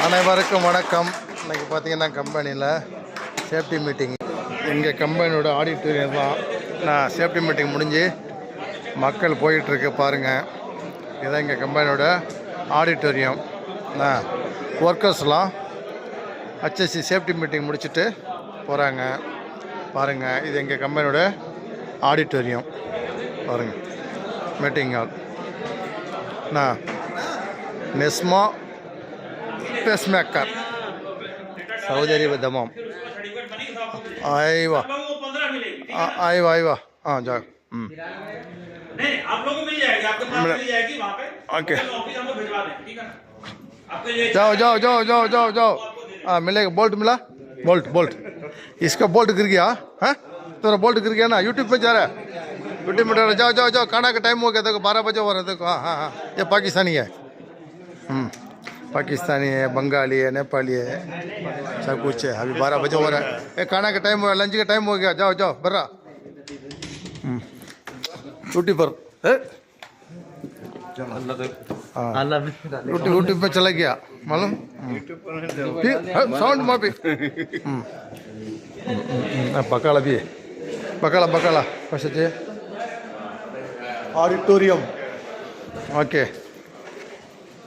அனைவருக்கும் வணக்கம். இன்றைக்கி பார்த்தீங்கன்னா கம்பெனியில் சேஃப்டி மீட்டிங். எங்கள் கம்பெனியோட ஆடிட்டோரியம் தான். நான் சேஃப்டி மீட்டிங் முடிஞ்சு மக்கள் போயிட்டுருக்கு பாருங்கள். இதுதான் எங்கள் கம்பெனியோட ஆடிட்டோரியம். நான் ஒர்க்கர்ஸ்லாம் HSC சேஃப்டி மீட்டிங் முடிச்சுட்டு போகிறாங்க பாருங்கள். இது எங்கள் கம்பெனியோட ஆடிட்டோரியம் பாருங்கள். Meeting hall. நான் நெஸ்மா पेसमेकर सऊदी अरब दमाम आईवा आईवा आईवा हाँ जाओ नहीं आप लोगों को मिल जाएगी, आपके पास मिल जाएगी वहाँ पे। ओके ऑफिस हमको भिजवा दें, ठीक है? आपके लिए जाओ जाओ जाओ जाओ जाओ जाओ हाँ मिलेगा। बोल्ट मिला? बोल्ट बोल्ट इसका बोल्ट गिर गया है? तेरा बोल्ट गिर गया ना। यूट्यूब पे जा रहा है, यूट्यूब में जाओ जाओ जाओ। खाना का टाइम हो गया, देखो 12 बजे हो रहा है। देखो हाँ हाँ हाँ ये पाकिस्तानी है, पाकिस्तानी है, बंगाली है, नेपाली है, सब कुछ है। अभी 12 बजे हो रहा है। ये खाना का टाइम हो गया, लंच का टाइम हो गया। जाओ जाओ बर्रा ड्यूटी पर यूट्यूब पे चला गया मालूम। साउंड माफी बकाला भी है, बकाला बकाला कैसे ऑडिटोरियम ओके।